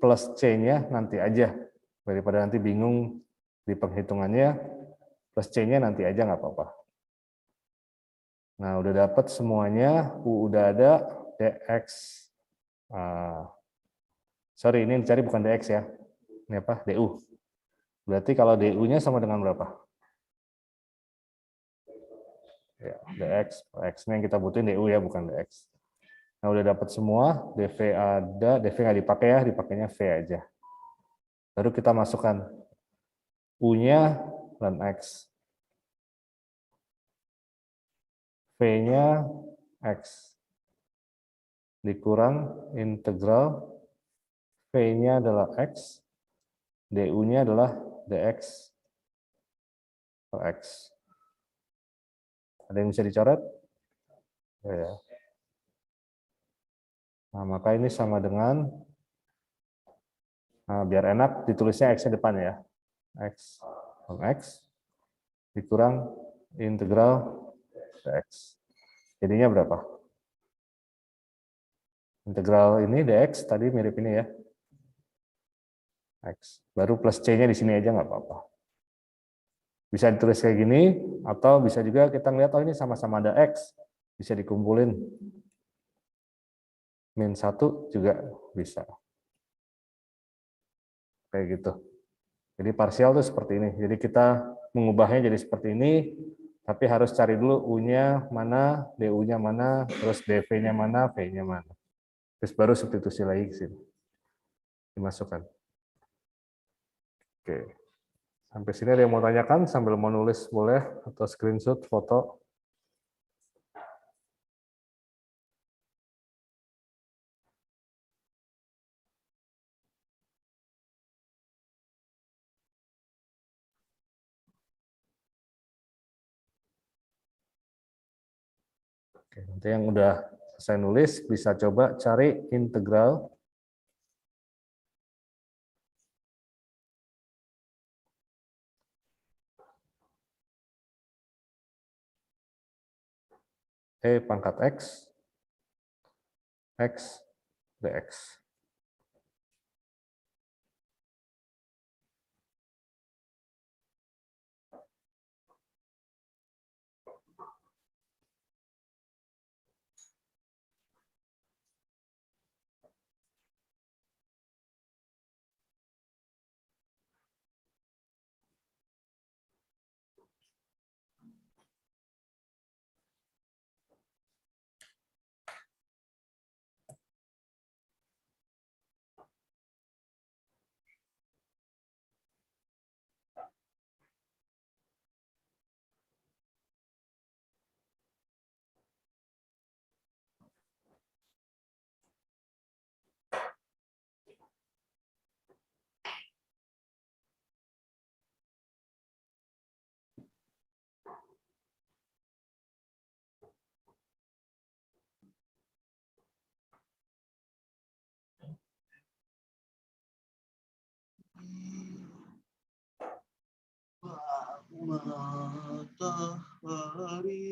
plus C-nya nanti aja. Daripada nanti bingung di penghitungannya, plus C-nya nanti aja nggak apa-apa. Nah, udah dapat semuanya, U udah ada, dx. Sorry, ini dicari bukan dx ya. Ini apa? du. Berarti kalau du-nya sama dengan berapa? Ya, dx, x-nya yang kita butuhin du ya, bukan dx. Nah, udah dapat semua, dv ada, dv nggak dipakai ya, dipakainya v aja. Baru kita masukkan u-nya dan x. V-nya x. Dikurang integral V-nya adalah x, du-nya adalah dx per x. Ada yang bisa dicoret? Ya. Nah, maka ini sama dengan, nah, biar enak ditulisnya x-nya depan ya. X per x dikurang integral dx. Jadinya berapa? Integral ini dx tadi mirip ini ya. X. Baru plus C-nya di sini aja nggak apa-apa. Bisa ditulis kayak gini, atau bisa juga kita ngeliat, oh ini sama-sama ada X. Bisa dikumpulin. Min 1 juga bisa. Kayak gitu. Jadi parsial tuh seperti ini. Jadi kita mengubahnya jadi seperti ini, tapi harus cari dulu U-nya mana, DU-nya mana, terus DV-nya mana, V-nya mana. Terus baru substitusi lagi ke sini. Dimasukkan. Oke. Sampai sini ada yang mau tanyakan sambil mau nulis boleh, atau screenshot, foto. Oke, nanti yang udah selesai nulis bisa coba cari integral E pangkat X dx. Matahari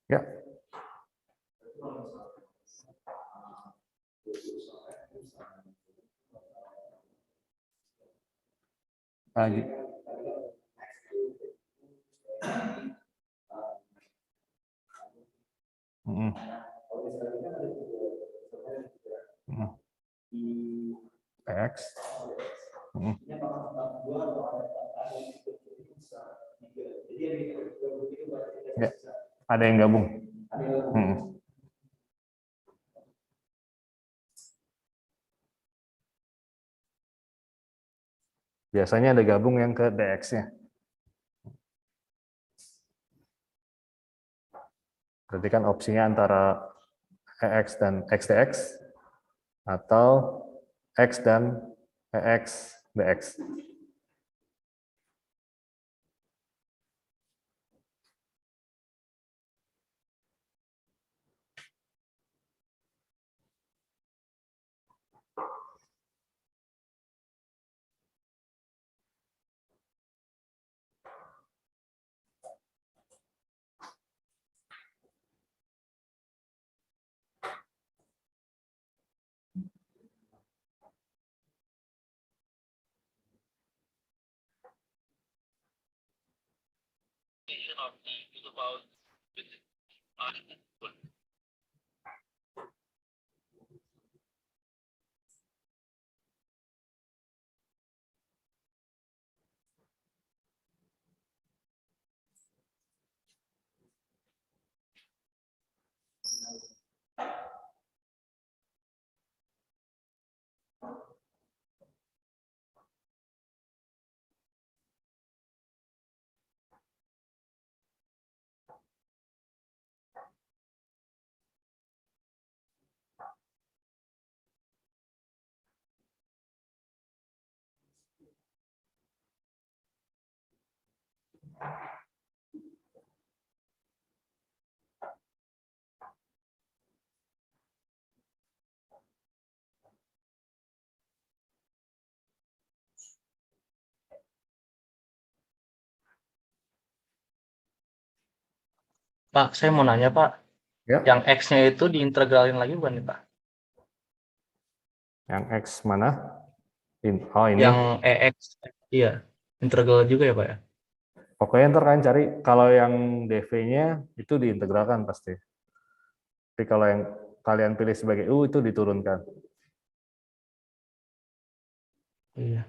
Ya. Lagi. Mm. Mm. X. Mm. Ya. Ada yang gabung. Mm. Biasanya ada gabung yang ke dx-nya. Berarti kan opsinya antara EX dan XDX atau X dan EX DX. Pak, saya mau nanya Pak, Ya, yang X-nya itu diintegralin lagi bukan nih Pak? yang X mana? Oh ini. Yang EX, iya, integral juga ya Pak ya? Pokoknya ntar kalian cari, kalau yang DV-nya itu diintegralkan pasti. Tapi kalau yang kalian pilih sebagai U itu diturunkan. Iya.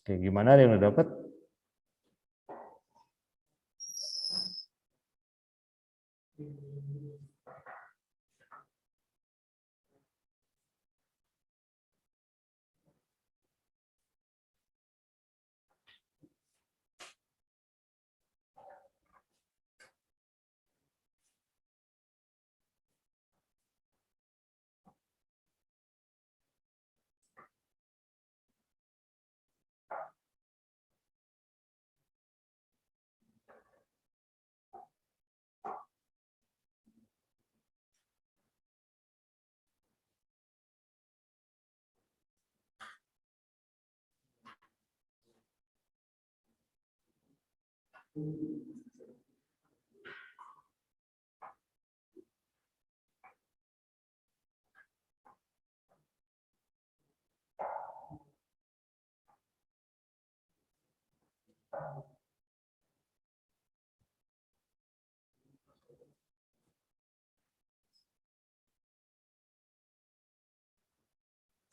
Oke, gimana ada yang udah dapat?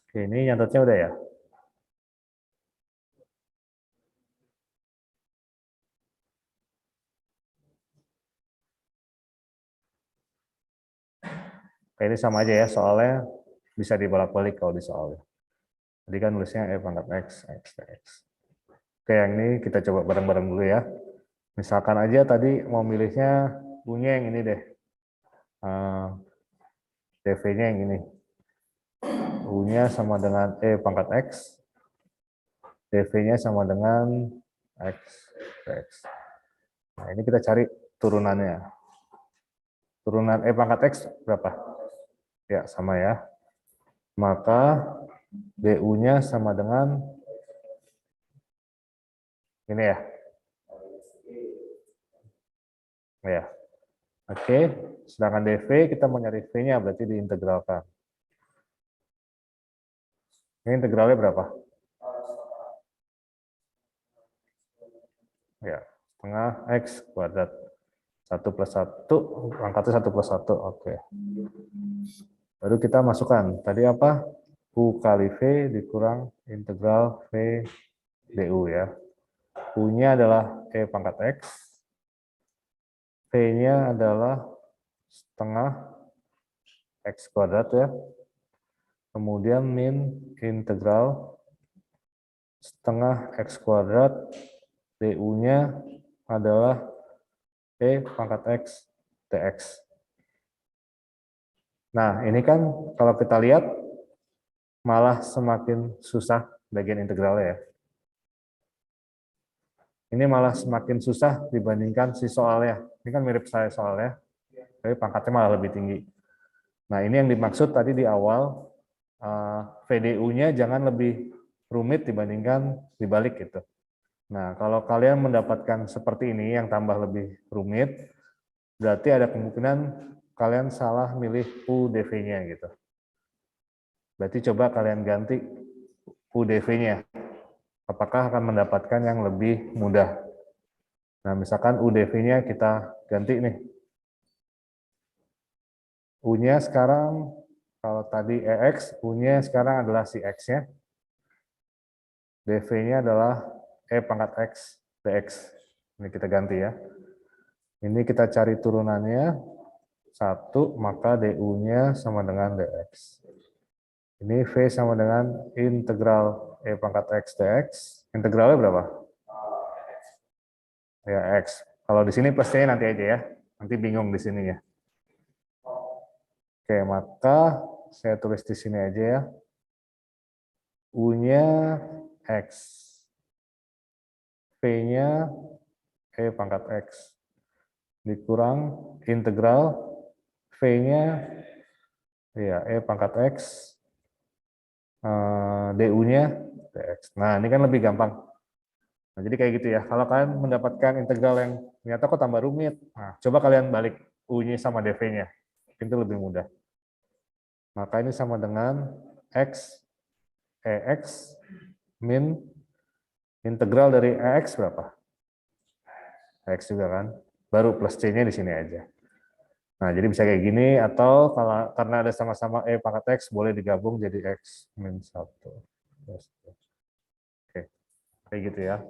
Oke, ini nyatetnya udah ya? Ini sama aja ya, soalnya bisa dibolak-balik kalau di soalnya. Jadi kan nulisnya E pangkat X, X, X. Oke, yang ini kita coba bareng-bareng dulu ya. Misalkan aja tadi mau milihnya U-nya yang ini deh. DV-nya yang ini. U-nya sama dengan E pangkat X. DV-nya sama dengan X, X. Nah, ini kita cari turunannya. Turunan E pangkat X berapa? Ya, sama ya. Maka DU-nya sama dengan ini ya. Ya. Oke, sedangkan DV kita mau nyari V-nya berarti diintegralkan. Ini integralnya berapa? Ya, setengah X kuadrat. 1 plus 1, angkatnya 1 plus 1, oke. Baru kita masukkan, tadi apa? U kali V dikurang integral V du ya. U-nya adalah E pangkat X, V-nya adalah setengah X kuadrat ya. Kemudian min integral setengah X kuadrat, du-nya adalah E pangkat X dx. Nah, ini kan kalau kita lihat malah semakin susah bagian integralnya ya. Ini malah semakin susah dibandingkan si soalnya. Ini kan mirip saya soalnya, tapi pangkatnya malah lebih tinggi. Nah, ini yang dimaksud tadi di awal, VDU-nya jangan lebih rumit dibandingkan dibalik gitu. Nah, kalau kalian mendapatkan seperti ini yang tambah lebih rumit, berarti ada kemungkinan kalian salah milih UDV-nya gitu. Berarti coba kalian ganti UDV-nya. Apakah akan mendapatkan yang lebih mudah? Nah, misalkan UDV-nya kita ganti nih. U-nya sekarang, kalau tadi EX, U-nya sekarang adalah si X-nya. DV-nya adalah E pangkat X, dx. Ini kita ganti ya. Ini kita cari turunannya. 1, maka DU-nya sama dengan dx. Ini V sama dengan integral E pangkat X dx. Integralnya berapa? Ya, X. Kalau di sini pastinya nanti aja ya. Nanti bingung di sini ya. Oke, maka saya tulis di sini aja ya. U-nya X. V-nya E pangkat X. Dikurang integral V-nya ya E pangkat X. DU-nya dx. Nah, ini kan lebih gampang. Nah, jadi kayak gitu ya. Kalau kalian mendapatkan integral yang ternyata kok tambah rumit, nah, coba kalian balik U-nya sama dv-nya. Itu lebih mudah. Maka ini sama dengan X, EX, min integral dari EX berapa? EX juga kan. Baru plus C-nya di sini aja. Nah, jadi bisa kayak gini, atau kalau karena ada sama-sama E pangkat X, boleh digabung jadi X min 1. Oke, kayak gitu ya.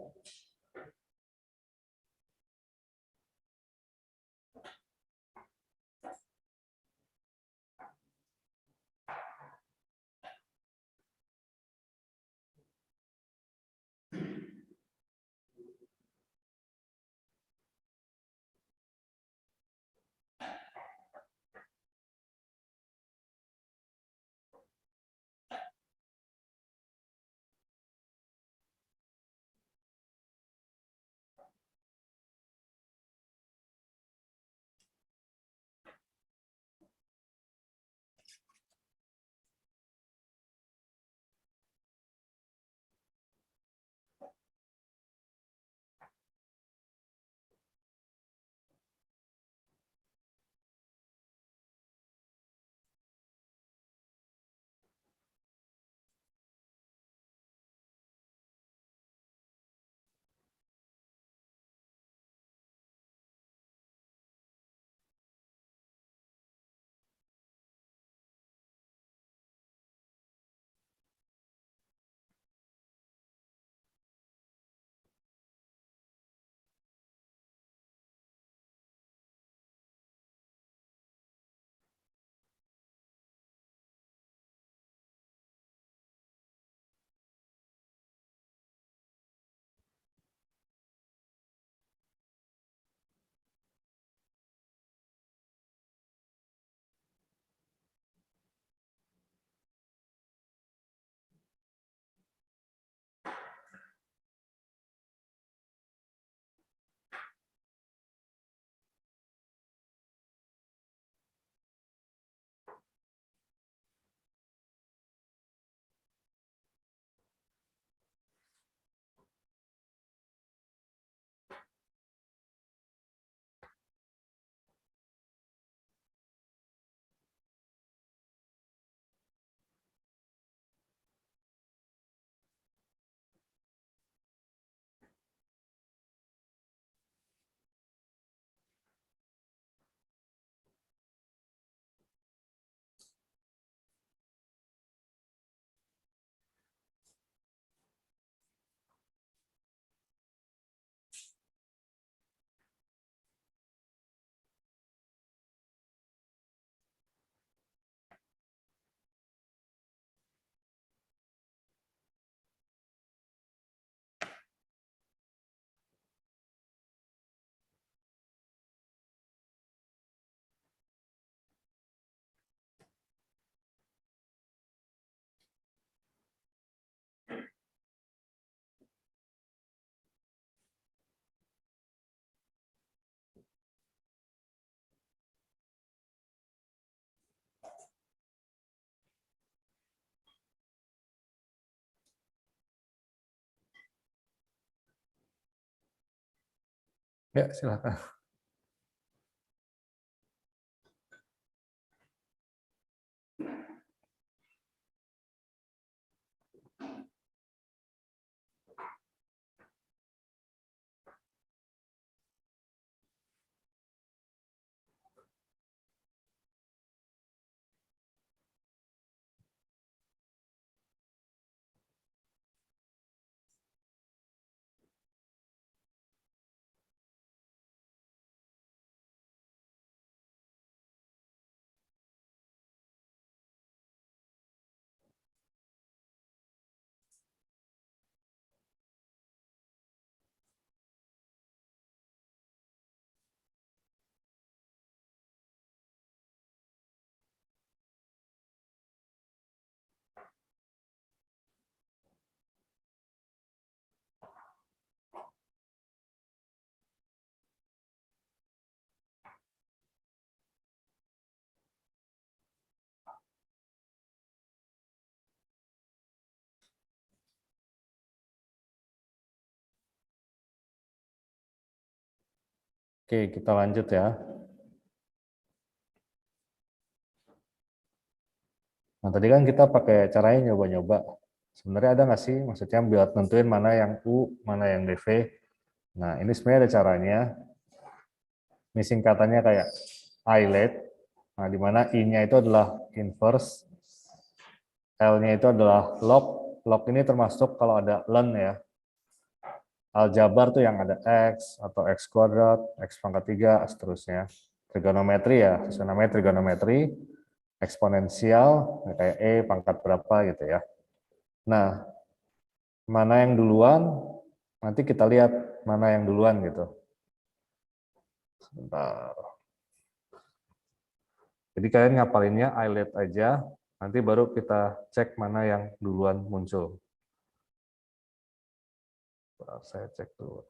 Ya, silakan. Oke, kita lanjut ya. Nah, tadi kan kita pakai caranya nyoba-nyoba. Sebenarnya ada nggak sih, maksudnya buat nentuin mana yang U, mana yang DV. Nah, ini sebenarnya ada caranya. Ini singkatannya kayak iLet. Nah, di mana I-nya itu adalah inverse, L-nya itu adalah log. Log ini termasuk kalau ada len ya. Aljabar tuh yang ada X atau X kuadrat, X pangkat 3, seterusnya. Trigonometri ya, sesuai namanya trigonometri. Eksponensial, kayak E pangkat berapa gitu ya. Nah, mana yang duluan, nanti kita lihat mana yang duluan gitu. Sebentar. Jadi kalian ngapalinnya iLet aja, nanti baru kita cek mana yang duluan muncul. Saya cek dulu.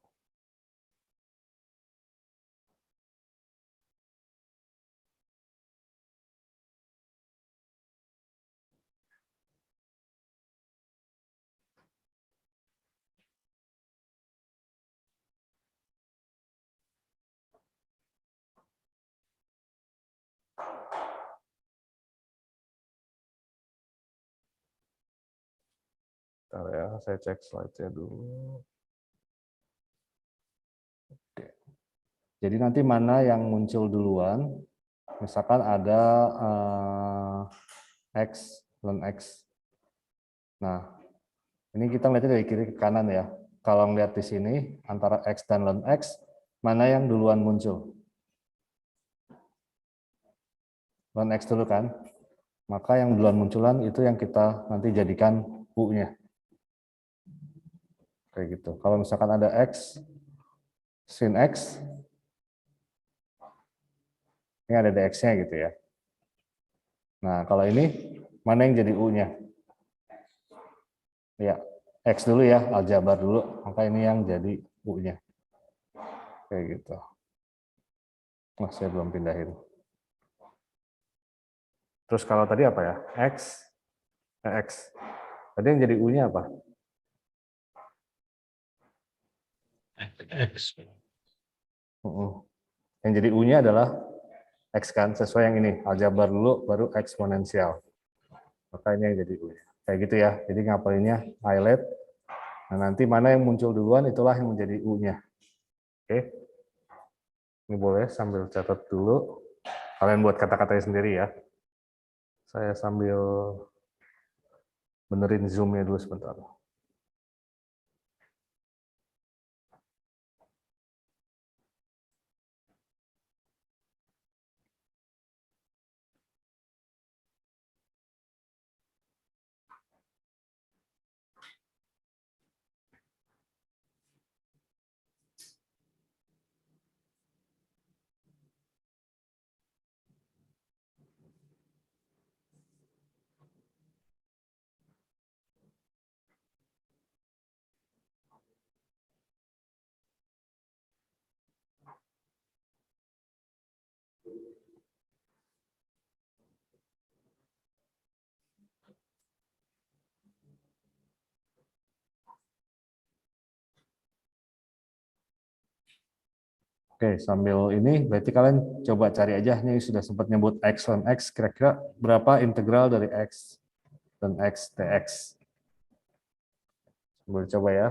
Bentar ya, saya cek slide-nya dulu. Oke. Jadi nanti mana yang muncul duluan, misalkan ada X, ln X. Nah, ini kita lihatnya dari kiri ke kanan ya. Kalau ngeliat di sini, antara X dan ln X, mana yang duluan muncul? Ln X dulu kan? Maka yang duluan munculan itu yang kita nanti jadikan U-nya. Kayak gitu. Kalau misalkan ada X, sin X, ini ada dx-nya gitu ya. Nah, kalau ini, mana yang jadi U-nya? Ya, X dulu ya, aljabar dulu, maka ini yang jadi U-nya. Kayak gitu. Nah, saya belum pindahin. Terus kalau tadi apa ya? X. Tadi yang jadi U-nya apa? X. Yang jadi U-nya adalah X kan, sesuai yang ini. Aljabar dulu, baru eksponensial. Maka ini yang jadi U-nya. Kayak gitu ya. Jadi ngapalinnya iLet. Nah, nanti mana yang muncul duluan, itulah yang menjadi U-nya. Oke. Ini boleh sambil catat dulu. Kalian buat kata-katanya sendiri ya. Saya sambil benerin Zoom-nya dulu sebentar. Oke, sambil ini berarti kalian coba cari aja, ini sudah sempat nyebut X dan X, kira-kira berapa integral dari X dan X dx. Boleh coba ya.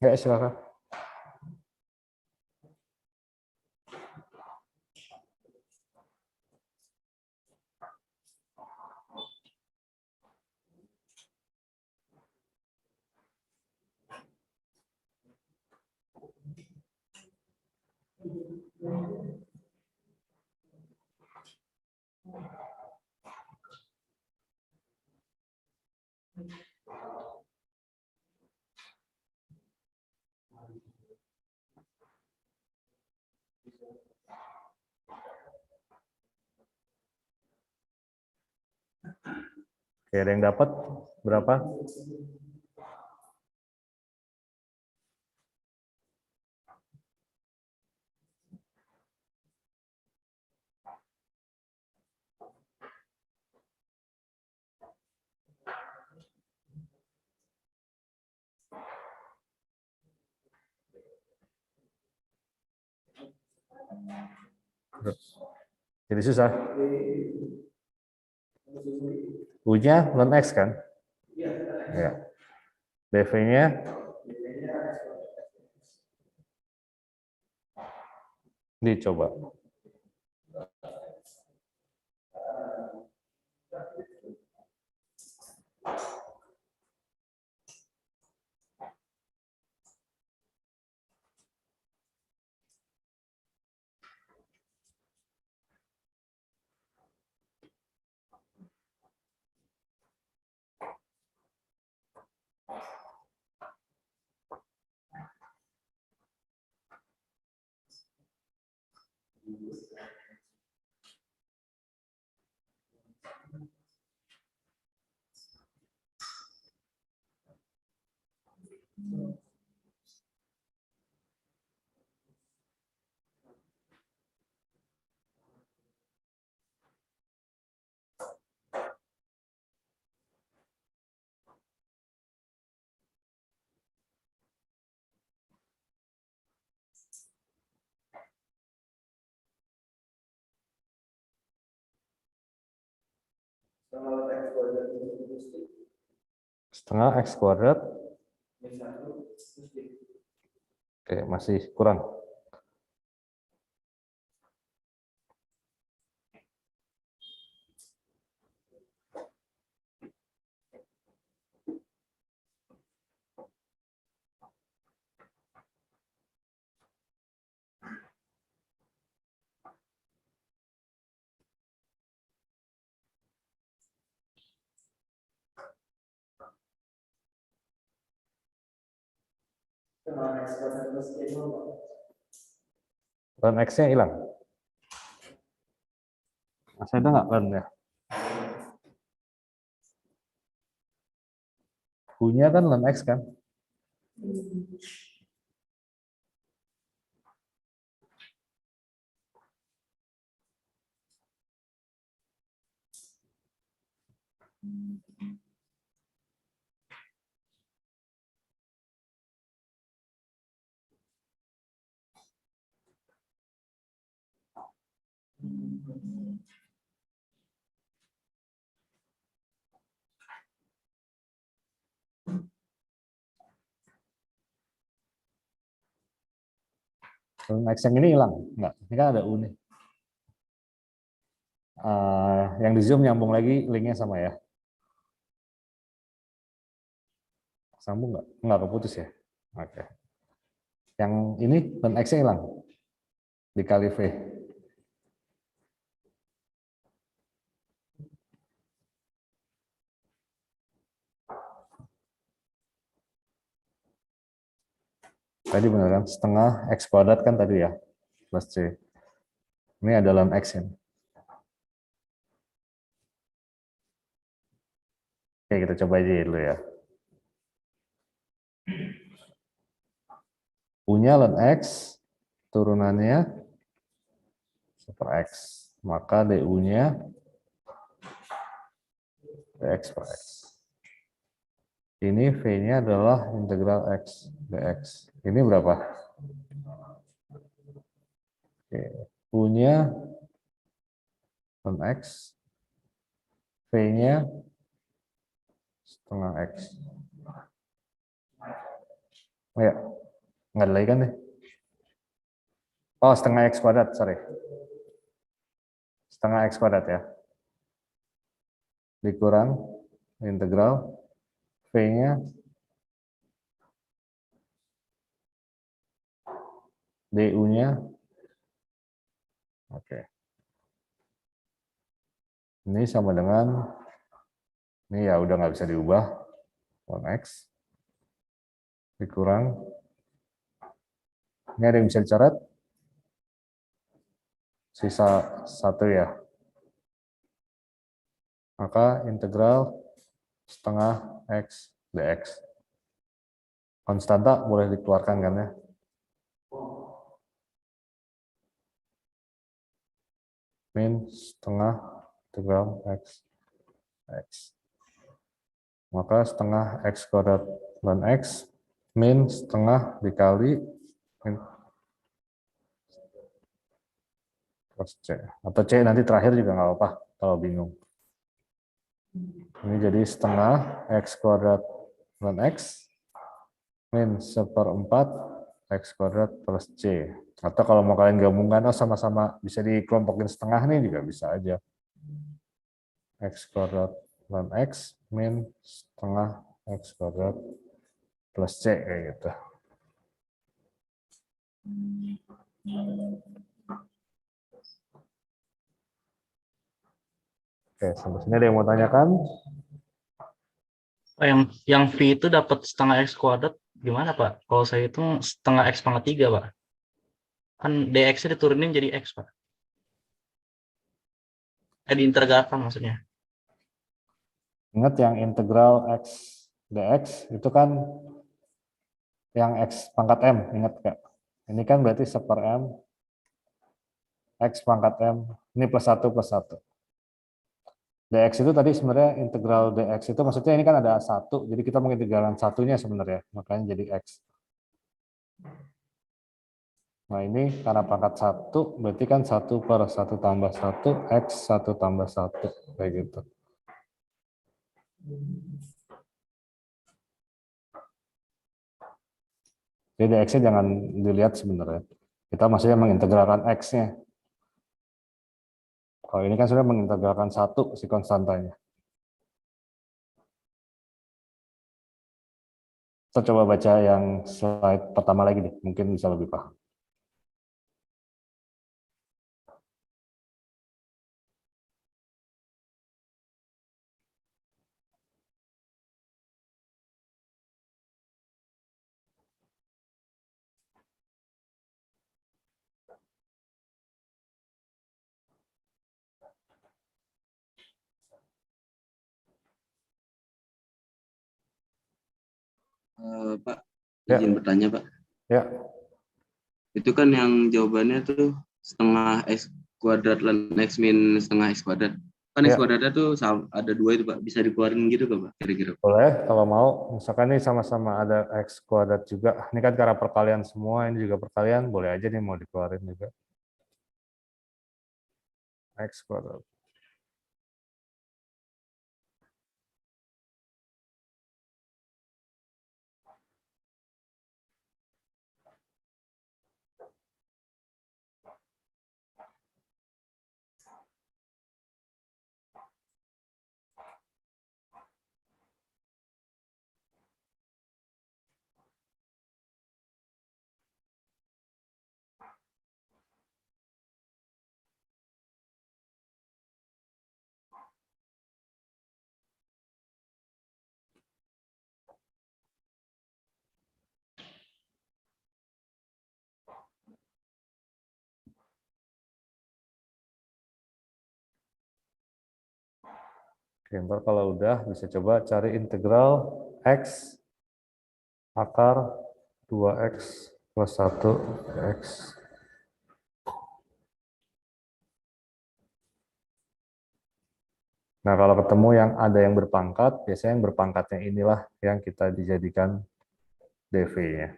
Ya, silakan. Oke, ada yang dapat berapa? Jadi susah. U-nya non X kan? Ya. DV-nya dicoba. Setengah X kuadrat. Oke, masih kurang. Dan X-nya hilang. Masih ada nggak ln-nya? U-nya kan ln X kan? Ln X yang ini hilang? Enggak, ini kan ada U nih. Yang di zoom nyambung lagi linknya sama ya? Sambung nggak? Nggak keputus ya? Oke. Yang ini ln X-nya hilang? Dikali V. Tadi benar kan? Setengah X kuadrat kan tadi ya? Plus C. Ini ada ln X ini. Oke, kita coba aja dulu ya. U-nya ln X, turunannya super X. Maka DU-nya dx per X. Ini V-nya adalah integral X dx. Ini berapa? Oke. U-nya ln X, V-nya setengah X. Oh ya, nggak ada lagi kan nih? Oh, setengah X kuadrat, sorry. Setengah X kuadrat ya. Dikurang integral V-nya DU-nya. Oke. Ini sama dengan, ini ya udah nggak bisa diubah, 1X. Dikurang, ini ada yang bisa dicoret? Sisa 1 ya. Maka integral setengah X dx. Konstanta boleh dikeluarkan kan ya? Min setengah integral X X. Maka setengah X kuadrat ln X min setengah dikali min plus C. Atau C nanti terakhir juga nggak apa-apa kalau bingung. Ini jadi setengah X kuadrat ln X min 1/4 X kuadrat plus C. Atau kalau mau kalian gabungkan, oh sama-sama bisa dikelompokin setengah nih juga bisa aja. X kuadrat ln X min setengah X kuadrat plus C kayak gitu. Oke, sampai sini ada yang mau tanyakan? Oh, yang V itu dapat setengah X kuadrat gimana Pak? Kalau saya itu setengah X pangkat 3 Pak. Kan dx-nya diturunin jadi X Pak. Diintegralkan maksudnya. Ingat yang integral X dx itu kan yang X pangkat M, ingat nggak? Ini kan berarti 1/M X pangkat M, ini plus 1 plus 1. Dx itu tadi sebenarnya integral dx itu maksudnya ini kan ada 1, jadi kita mengintegralkan satunya sebenarnya, makanya jadi X. Nah ini karena pangkat 1, berarti kan 1/1 tambah 1, X 1 tambah 1, kayak gitu. Jadi dx-nya jangan dilihat sebenarnya. Kita maksudnya mengintegralkan X-nya. Kalau ini kan sudah mengintegralkan 1 si konstantanya. Kita coba baca yang slide pertama lagi deh, mungkin bisa lebih paham. Pak, Ya. izin bertanya, Pak. Ya, Itu kan yang jawabannya tuh setengah X kuadrat dan X min setengah X kuadrat. Kan X ya. kuadratnya tuh ada dua itu, Pak. Bisa dikeluarin gitu kan, Pak? Kira-kira. Boleh kalau mau. Misalkan ini sama-sama ada X kuadrat juga. Ini kan karena perkalian semua, ini juga perkalian. Boleh aja nih mau dikeluarin juga. X kuadrat. Oke, ntar kalau udah bisa coba cari integral X akar 2X plus 1X. Nah, kalau ketemu yang ada yang berpangkat, biasanya yang berpangkatnya inilah yang kita dijadikan dv-nya.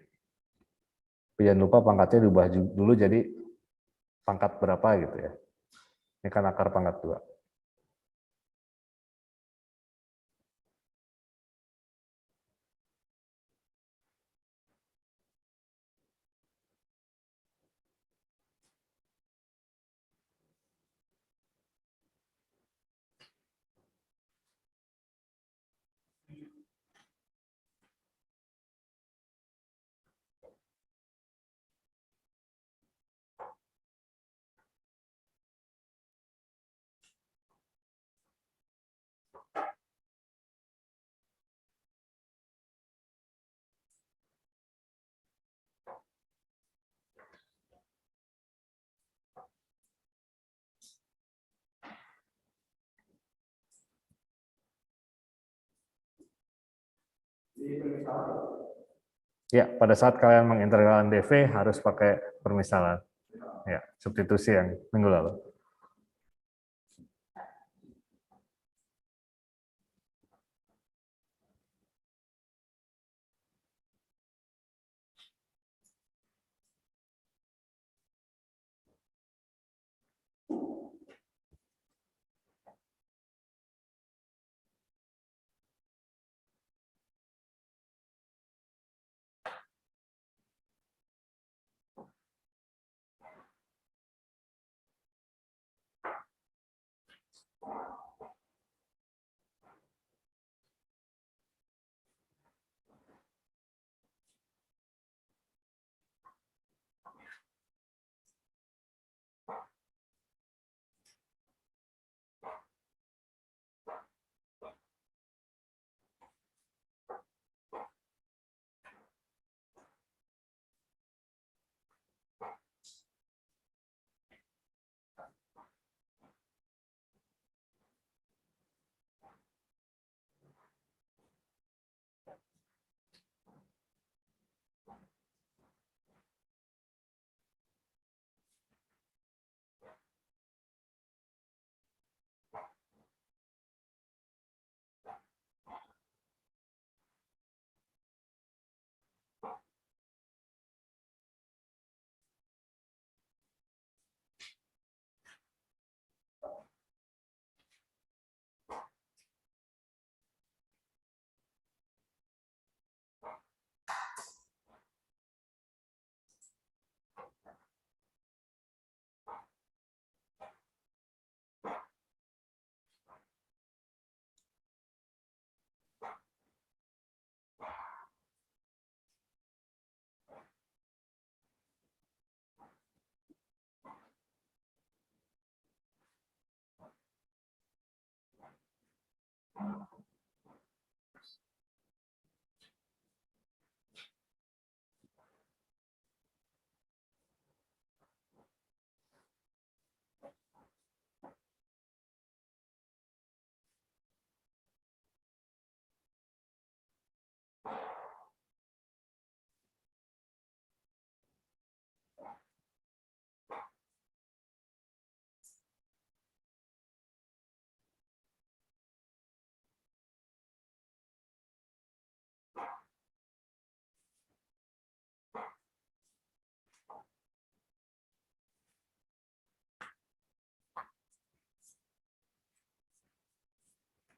Tapi jangan lupa pangkatnya diubah dulu jadi pangkat berapa gitu ya. Ini kan akar pangkat 2. Ya, pada saat kalian mengintegralkan dv harus pakai permisalan. Ya, substitusi yang minggu lalu.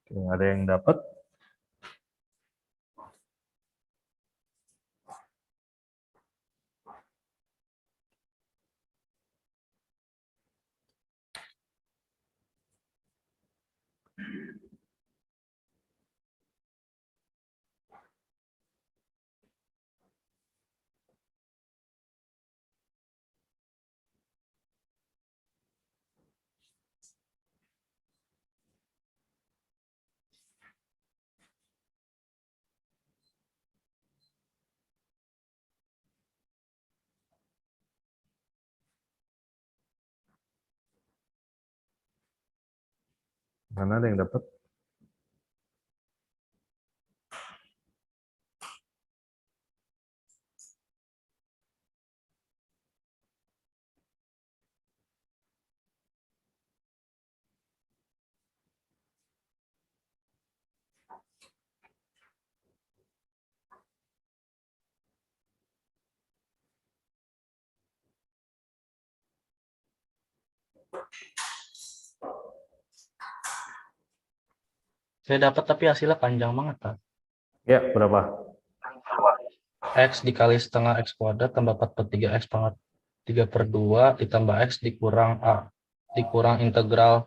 Oke, ada yang dapat? Mana ada yang dapat? Saya dapat tapi hasilnya panjang banget, Pak. Ya, berapa? X dikali setengah X kuadrat tambah 4 per 3 X pangkat 3/2 ditambah X dikurang A. Dikurang integral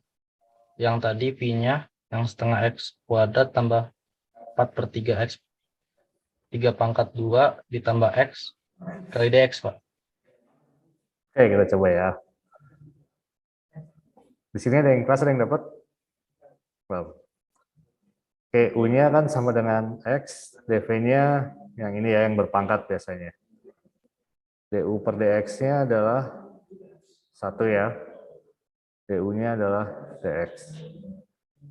yang tadi P-nya yang setengah X kuadrat tambah 4 per 3 X 3/2 ditambah X kali DX, Pak. Oke, kita coba ya. Di sini ada yang kelas, ada yang dapat? Belum. Oke, U-nya kan sama dengan X, dV-nya yang ini ya, yang berpangkat biasanya. DU per DX-nya adalah 1 ya. DU-nya adalah DX.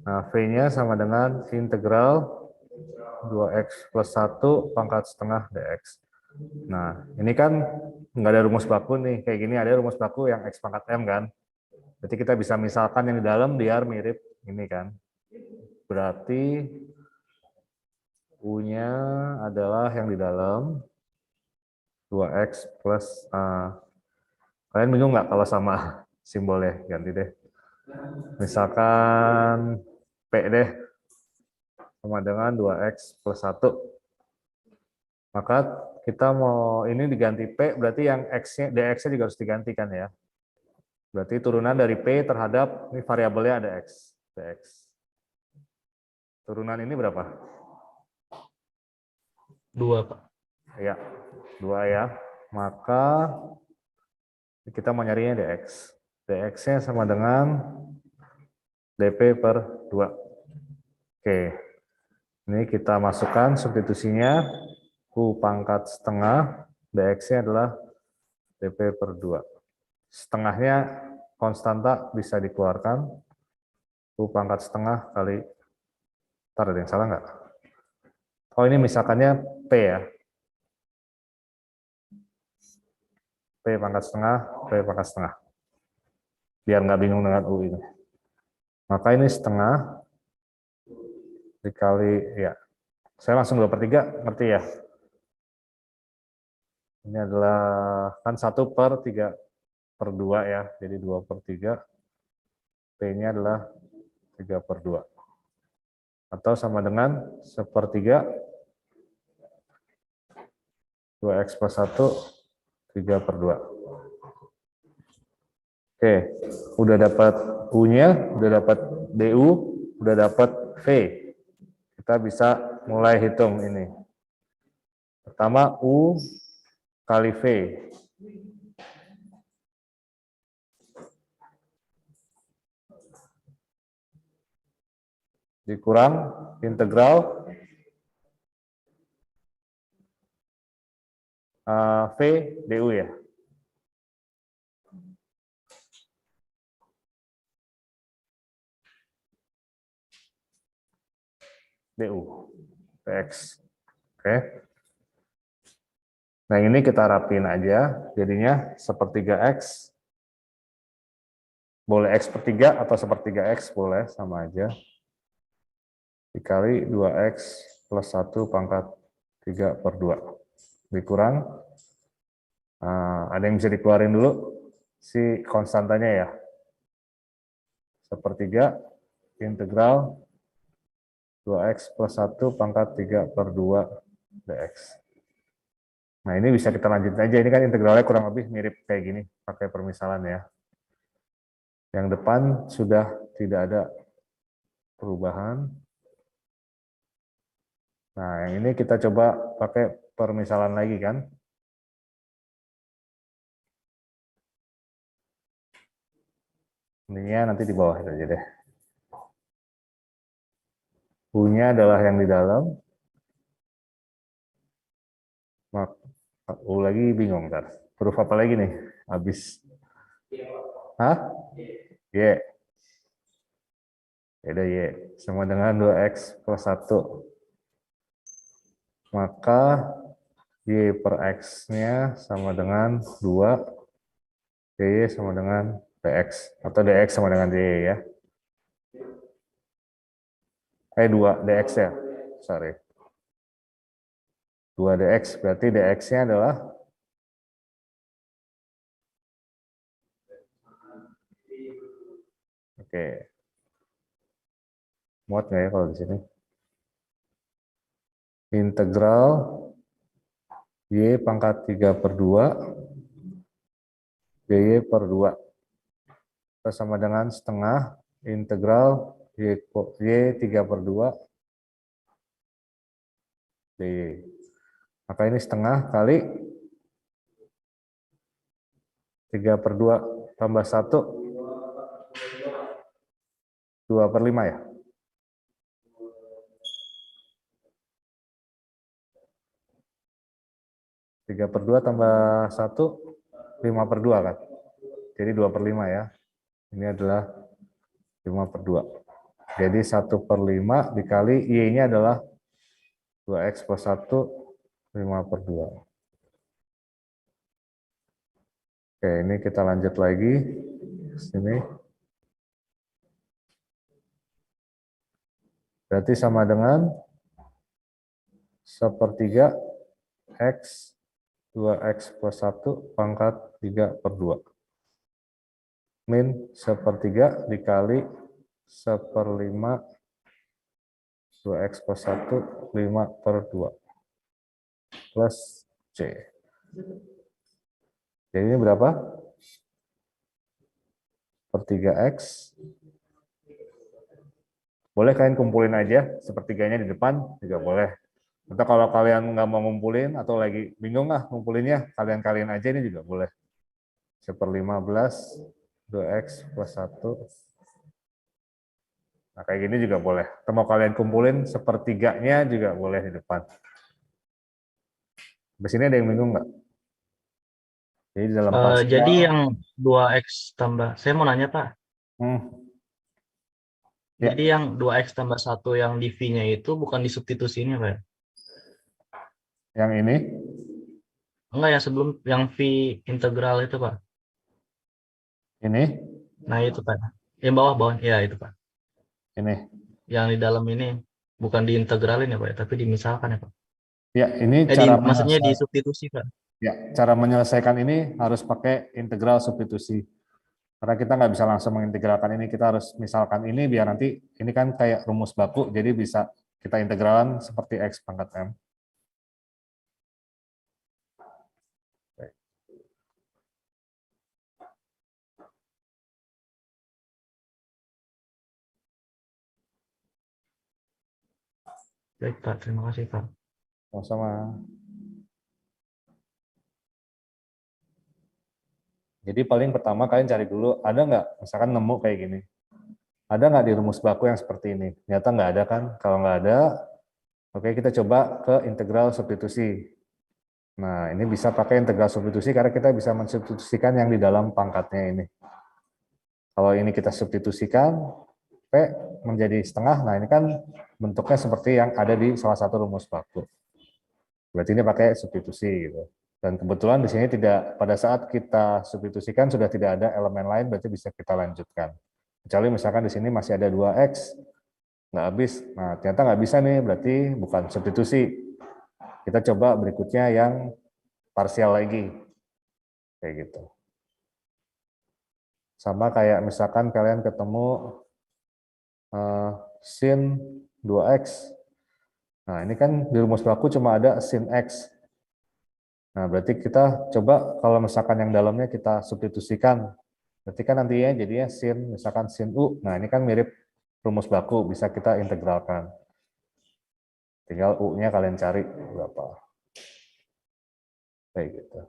Nah, V-nya sama dengan integral 2X plus 1 pangkat setengah DX. Nah, ini kan nggak ada rumus baku nih. Kayak gini ada rumus baku yang X pangkat M kan. Berarti kita bisa misalkan yang di dalam biar mirip ini kan. Berarti U-nya adalah yang di dalam 2X plus A. Kalian bingung nggak kalau sama simbolnya? Ganti deh. Misalkan P deh sama dengan 2X plus 1. Maka kita mau ini diganti P, berarti yang X-nya, DX-nya juga harus digantikan ya. Berarti turunan dari P terhadap, ini variabelnya ada X, DX. Turunan ini berapa? 2, Pak. Ya, 2 ya. Maka kita mau nyarinya DX. DX-nya sama dengan dP per 2. Oke. Ini kita masukkan substitusinya. U pangkat setengah, DX-nya adalah dP per 2. Setengahnya konstanta bisa dikeluarkan. U pangkat setengah kali, ntar ada yang salah nggak? Oh ini misalkannya P ya. P pangkat setengah, P pangkat setengah. Biar nggak bingung dengan U ini. Maka ini setengah dikali, ya. Saya langsung 2/3, ngerti ya? Ini adalah, kan 1/3/2 ya. Jadi 2/3. P-nya adalah 3/2. Atau sama dengan 1/3 2X plus 1 3/2. Oke, udah dapat U-nya, udah dapat DU, udah dapat V. Kita bisa mulai hitung ini. Pertama U kali V. Dikurang integral V DU ya. DU Px. Oke. Nah ini kita rapin aja, jadinya 1/3x. Boleh x per 3 atau 1/3x boleh, sama aja. Dikali 2x plus 1 pangkat 3/2. Dikurang, ada yang bisa dikeluarin dulu, si konstantanya ya. 1/3 integral 2x plus 1 pangkat 3 per 2 dx. Nah, ini bisa kita lanjutin aja. Ini kan integralnya kurang lebih mirip kayak gini, pakai permisalan ya. Yang depan sudah tidak ada perubahan. Nah, yang ini kita coba pakai permisalan lagi kan. Ininya nanti di bawah itu aja deh. U-nya adalah yang di dalam. U lagi bingung ntar. Huruf apa lagi nih? Habis. Hah? Y. Ada Y. Sama dengan 2x plus 1. Maka Y per X-nya sama dengan 2. Y sama dengan dx. Atau dx sama dengan Y ya. 2 dx ya. Sorry. 2 dx. Berarti dx-nya adalah oke. Muat nggak ya kalau di sini? Integral Y pangkat 3 per 2 dy per 2. Itu sama dengan setengah integral Y 3 per 2 dy. Maka ini setengah kali 3 per 2 tambah 1. 2 per 5 ya? 3 per 2 tambah 1, 5 per 2 kan? Jadi 2 per 5 ya. Ini adalah 5 per 2. Jadi 1 per 5 dikali Y-nya adalah 2x plus 1, 5 per 2. Oke, ini kita lanjut lagi. Sini. Berarti sama dengan 1/3 X 2x plus 1 pangkat 3 per 2. Min 1/3 dikali 1/5 2x plus 1, 5 per 2. Plus C. Jadi ini berapa? Per 3x. Boleh kalian kumpulin aja, sepertiganya di depan juga boleh. Atau kalau kalian nggak mau ngumpulin atau lagi bingung ngumpulinnya, kalian aja ini juga boleh. 1/15 2x plus 1. Nah, kayak gini juga boleh. Atau mau kalian kumpulin sepertiganya juga boleh di depan. Di sini ada yang bingung nggak? Jadi di dalam parsial. Jadi yang 2x tambah, saya mau nanya Pak. Ya. Jadi yang 2x tambah 1 yang di V-nya itu bukan disubstitusinya Pak? Yang ini? Enggak, yang sebelum, yang V integral itu Pak. Ini? Nah itu Pak. Yang bawah, ya itu Pak. Ini? Yang di dalam ini bukan diintegralin ya Pak, tapi dimisalkan ya Pak. Ya, ini cara maksudnya disubstitusi Pak. Ya, cara menyelesaikan ini harus pakai integral substitusi. Karena kita nggak bisa langsung mengintegralkan ini, kita harus misalkan ini biar nanti, ini kan kayak rumus baku, jadi bisa kita integralan seperti X pangkat M. Baik Pak, terima kasih Pak. Sama-sama. Jadi paling pertama kalian cari dulu, ada nggak, misalkan nemu kayak gini, ada nggak di rumus baku yang seperti ini? Ternyata nggak ada kan? Kalau nggak ada, oke kita coba ke integral substitusi. Nah ini bisa pakai integral substitusi karena kita bisa mensubstitusikan yang di dalam pangkatnya ini. Kalau ini kita substitusikan, P menjadi setengah, nah ini kan bentuknya seperti yang ada di salah satu rumus baku. Berarti ini pakai substitusi gitu. Dan kebetulan di sini tidak, pada saat kita substitusikan sudah tidak ada elemen lain, berarti bisa kita lanjutkan. Kecuali misalkan di sini masih ada 2x, nggak habis. Nah, ternyata nggak bisa nih, berarti bukan substitusi. Kita coba berikutnya yang parsial lagi. Kayak gitu. Sama kayak misalkan kalian ketemu sin 2x. Nah, ini kan di rumus baku cuma ada sin x. Nah, berarti kita coba kalau misalkan yang dalamnya kita substitusikan. Berarti kan nantinya jadinya sin, misalkan sin U. Nah, ini kan mirip rumus baku, bisa kita integralkan. Tinggal U-nya kalian cari berapa. Kayak gitu.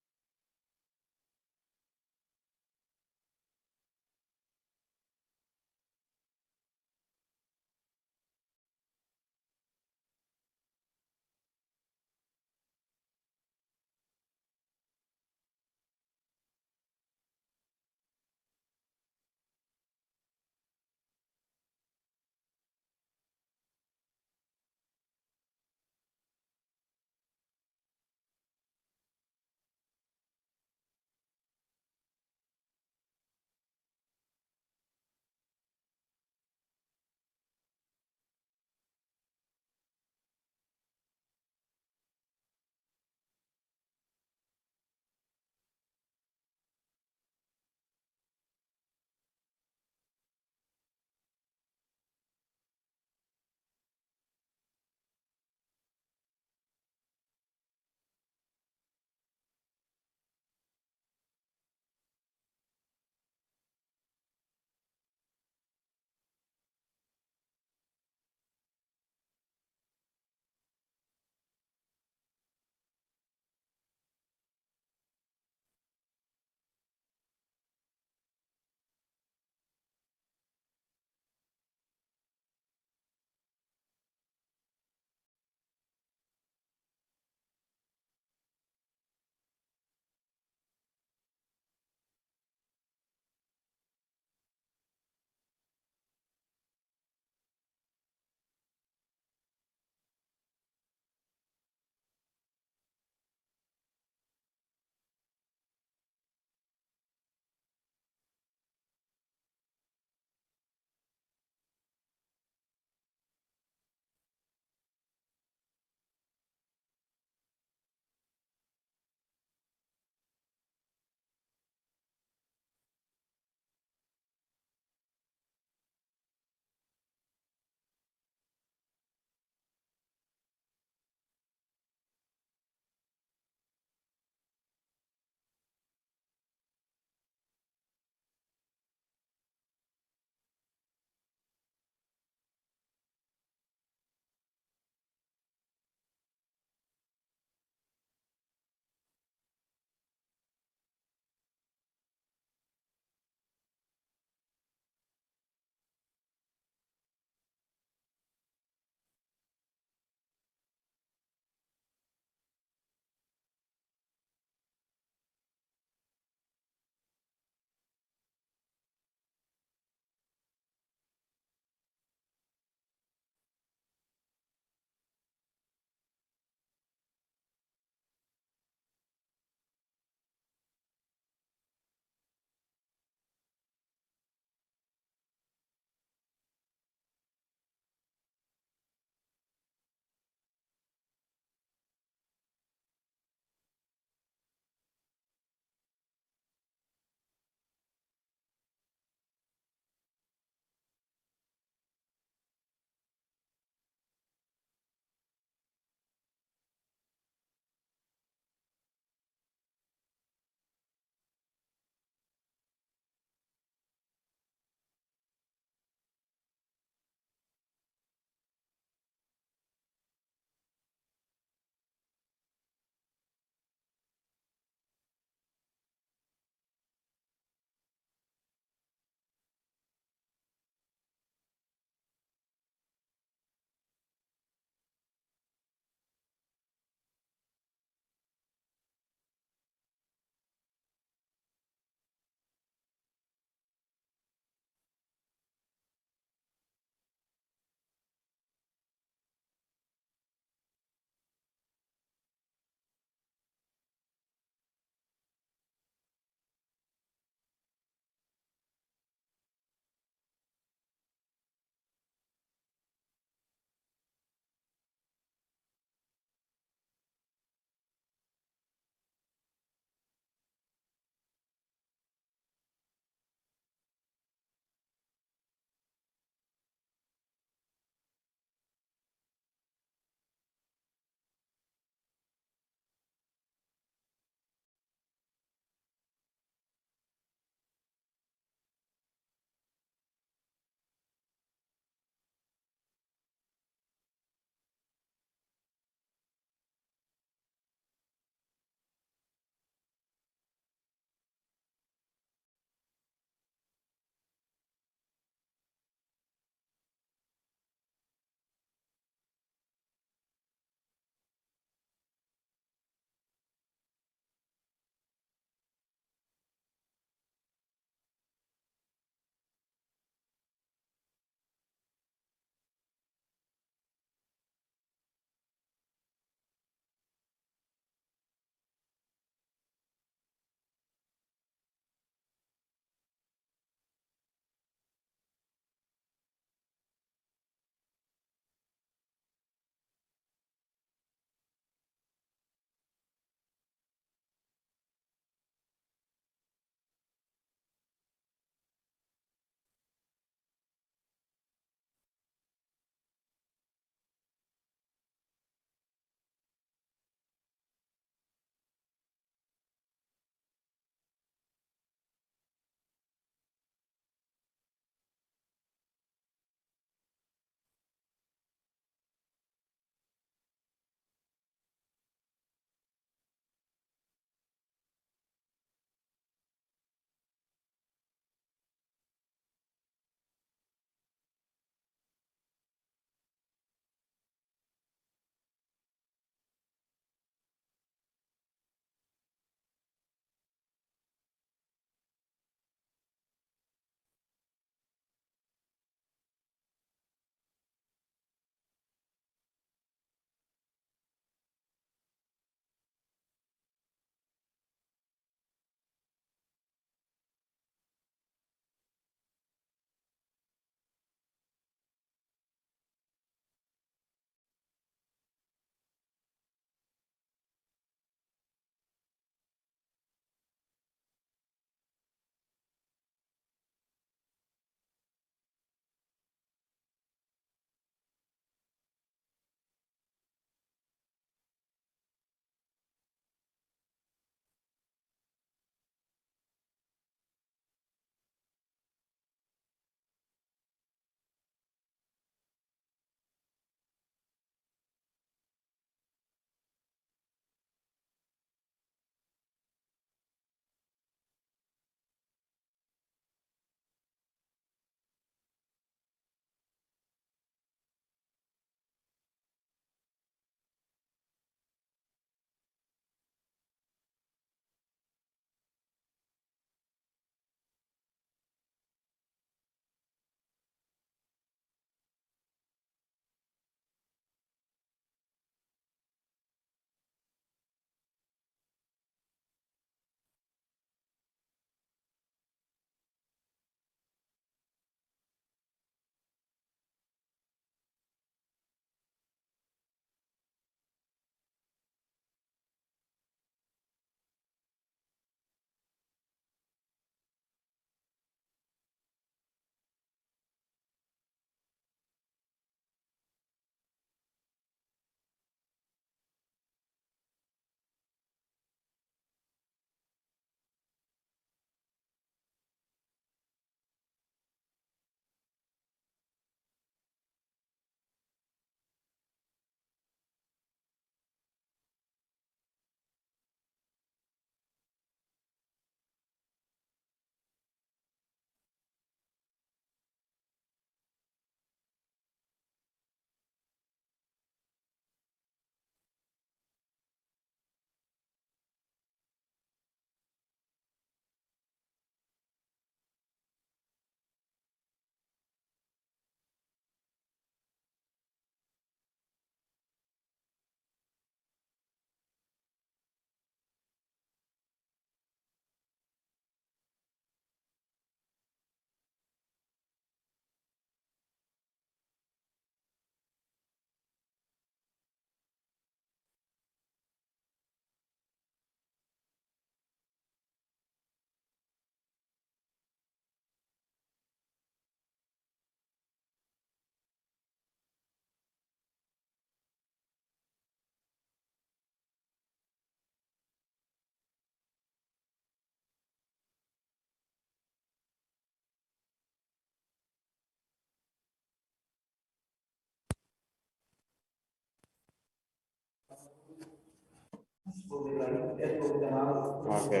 Oke.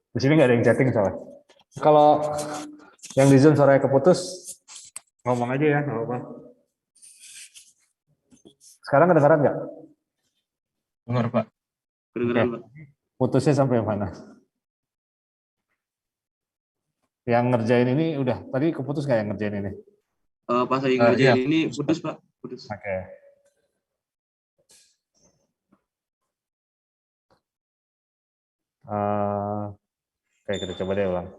Di sini nggak ada yang chatting soalnya. Kalau yang di Zoom suaranya keputus, ngomong aja ya, nggak apa-apa. Sekarang kedengaran nggak? Dengar, Pak. Kedengeran, Pak. Putusnya sampai mana? Yang ngerjain ini udah, tadi keputus nggak yang ngerjain ini? Pas lagi iya. ngerjain ini putus, Pak. Putus. Oke. Oke, kita coba deh ulang.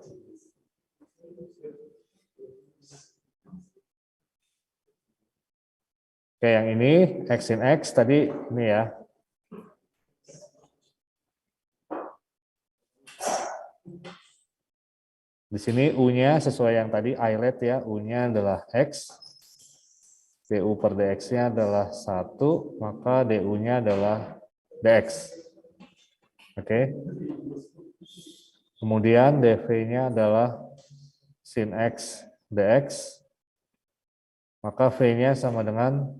Oke, yang ini X in X tadi ini ya. Di sini U-nya sesuai yang tadi islet ya, U-nya adalah X. DU per DX-nya adalah 1, maka DU-nya adalah DX. Oke. Kemudian DV-nya adalah sin X DX. Maka V-nya sama dengan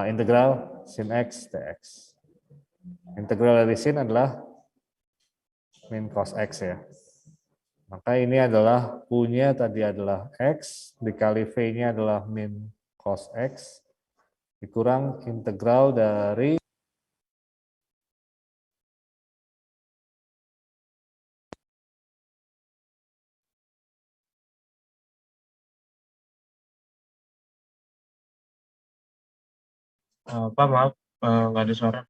integral sin X dx. Integral dari sin adalah min cos X ya. Maka ini adalah U-nya tadi adalah X, dikali V-nya adalah min cos X, dikurang integral dari Pak, maaf, nggak ada suara.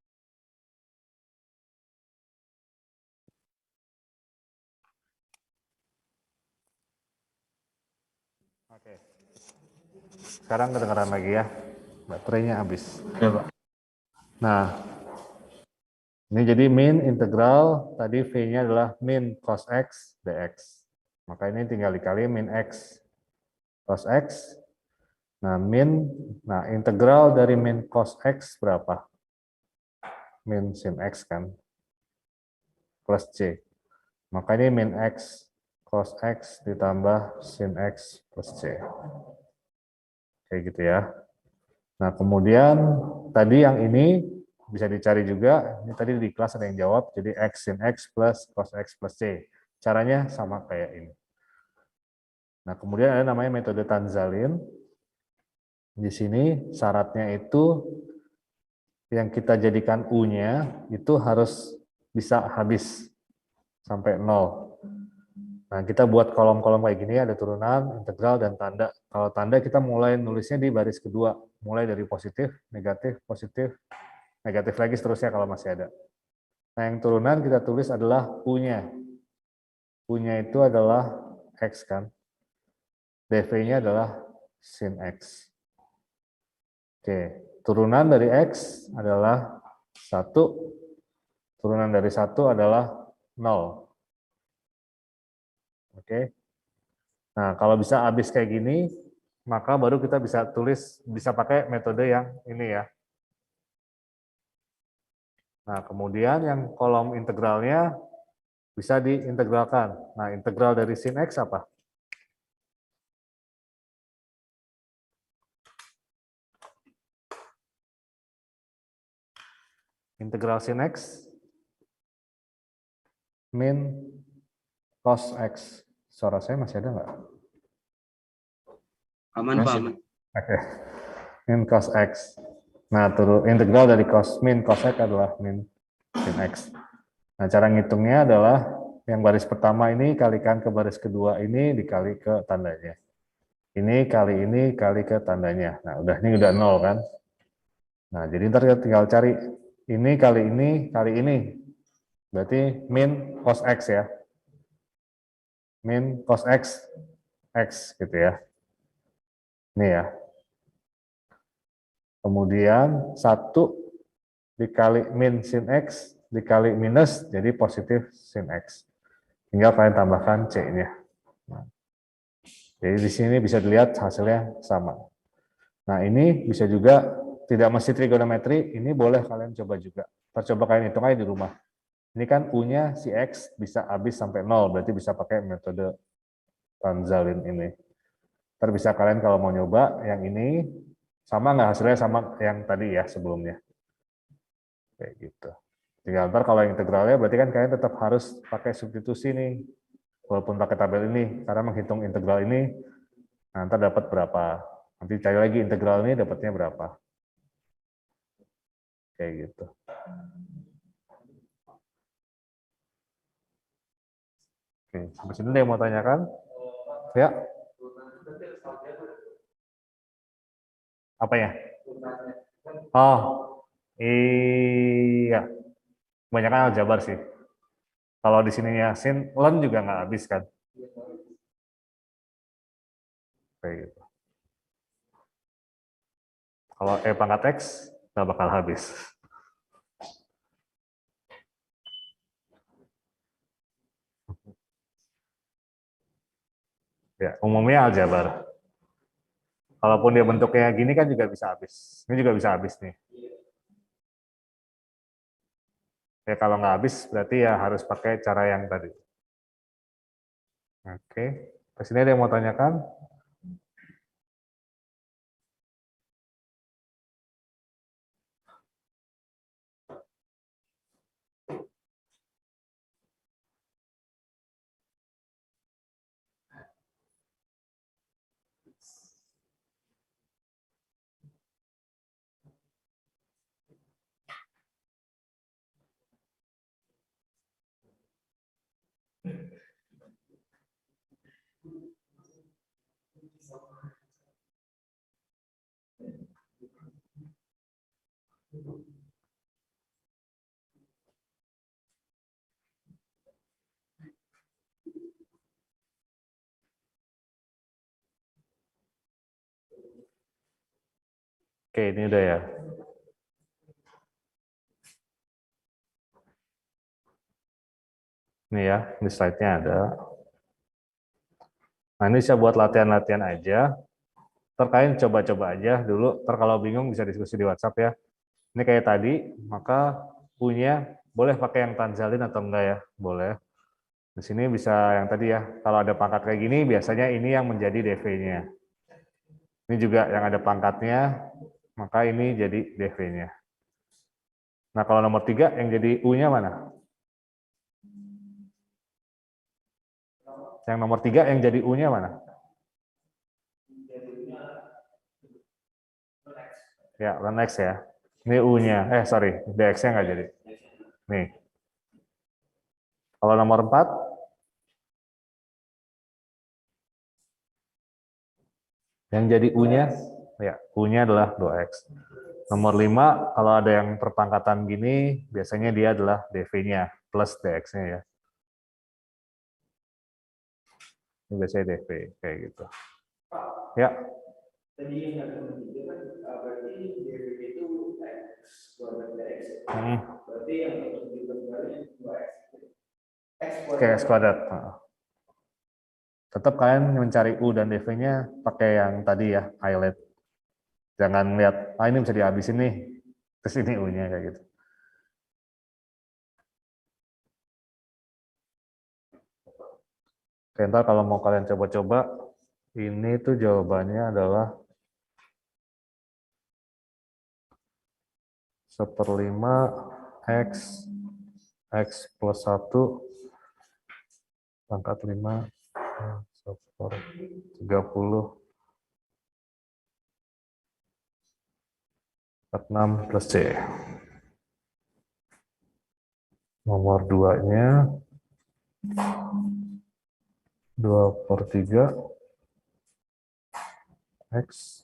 Oke. Sekarang kedengaran lagi ya. Baterainya habis. Ya, Pak. Nah, ini jadi min integral, tadi V-nya adalah min cos X dx. Maka ini tinggal dikali min X cos X. Nah, integral dari min cos X berapa? Min sin X kan? Plus C. Maka ini min X cos X ditambah sin X plus C. Kayak gitu ya. Nah, kemudian tadi yang ini bisa dicari juga. Ini tadi di kelas ada yang jawab. Jadi X sin X plus cos X plus C. Caranya sama kayak ini. Nah, kemudian ada namanya metode Tanzalin. Di sini syaratnya itu yang kita jadikan U-nya itu harus bisa habis sampai 0. Nah, kita buat kolom-kolom kayak gini, ada turunan, integral, dan tanda. Kalau tanda kita mulai nulisnya di baris kedua, mulai dari positif, negatif, negatif lagi seterusnya kalau masih ada. Nah, yang turunan kita tulis adalah U-nya. U-nya itu adalah X kan. DV-nya adalah sin X. Oke, turunan dari X adalah 1, turunan dari 1 adalah 0. Oke. Nah, kalau bisa habis kayak gini, maka baru kita bisa tulis, bisa pakai metode yang ini ya. Nah, kemudian yang kolom integralnya bisa diintegralkan. Nah, integral dari sin X apa? Integral sin X min cos X. Suara saya masih ada nggak? Aman, Pak. Masih. Aman. Oke. Min cos X. Nah, integral dari min cos X adalah min sin X. Nah, cara ngitungnya adalah yang baris pertama ini kalikan ke baris kedua ini dikali ke tandanya. Ini kali ke tandanya. Nah, ini udah 0 kan? Nah, jadi ntar kita tinggal cari ini kali ini. Berarti min cos X ya. Min cos X, X gitu ya. Ini ya. Kemudian 1 dikali min sin X dikali minus, jadi positif sin X. Tinggal kalian tambahkan C-nya. Nah, jadi di sini bisa dilihat hasilnya sama. Nah, ini bisa juga tidak mesti trigonometri, ini boleh kalian coba juga. Coba kalian hitung aja di rumah. Ini kan U-nya si X bisa habis sampai 0, berarti bisa pakai metode Tanzalin ini. Ntar bisa kalian kalau mau nyoba yang ini, Sama nggak hasilnya sama yang tadi ya sebelumnya? Kayak gitu. Tinggal ntar kalau yang integralnya berarti kan kalian tetap harus pakai substitusi nih. Walaupun pakai tabel ini, karena menghitung integral ini, nah, ntar dapat berapa. Nanti cari lagi integral ini dapatnya berapa. Kayak gitu. Oke, sampai sini ada yang mau tanyakan? Ya. Apa ya? Oh, iya. Kebanyakan aljabar sih. Kalau di sini ya sin, len juga nggak habis kan. Kayak gitu. Kalau E pangkat X, nggak bakal habis. Ya, umumnya aljabar. Kalaupun dia bentuknya gini kan juga bisa habis. Ini juga bisa habis nih. Ya kalau nggak habis berarti ya harus pakai cara yang tadi. Oke. Ke sini ada yang mau tanyakan? Oke, ini udah ya. Ini ya, di slide-nya ada. Nah, ini bisa buat latihan-latihan aja. Ntar kalian coba-coba aja dulu. Ntar kalau bingung bisa diskusi di WhatsApp ya. Ini kayak tadi, maka punya boleh pakai yang tanzalin atau enggak ya? Boleh. Di sini bisa yang tadi ya. Kalau ada pangkat kayak gini, biasanya ini yang menjadi DV-nya. Ini juga yang ada pangkatnya, maka ini jadi DV-nya. Nah, kalau nomor 3 yang jadi U-nya mana? Yang nomor 3 yang jadi U-nya mana? Ya, next ya. Ini U-nya. Sorry, DX-nya nggak jadi. Nih. Kalau nomor 4, yang jadi U-nya, ya, U-nya adalah 2X. Nomor 5, kalau ada yang perpangkatan gini, biasanya dia adalah DV-nya, plus DX-nya ya. Ini biasanya DV, kayak gitu. Ya. Tadi yang berarti DV itu X kuadrat DX. Berarti yang integralnya 2X. Oke, X kuadrat. Tetap kalian mencari U dan DV-nya pakai yang tadi ya, highlight. Jangan lihat, ini bisa dihabisin nih, terus ini U-nya kayak gitu. Oke, ntar kalau mau kalian coba-coba, ini tuh jawabannya adalah 1/5 X, X plus 1, pangkat 5, 30, 46 plus C. Nomor 2-nya 2/3 X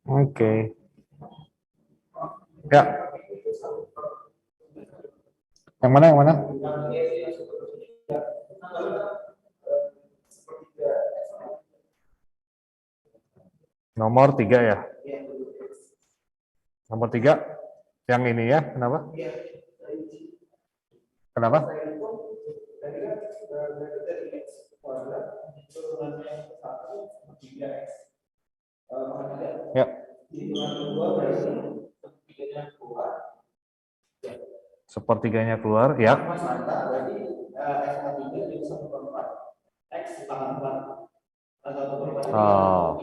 Oke. Ya. Yang mana, yang mana? Nomor 3 ya. Nomor 3 yang ini ya, kenapa? Kenapa? Ya. Sepertiganya keluar, ya. Oh,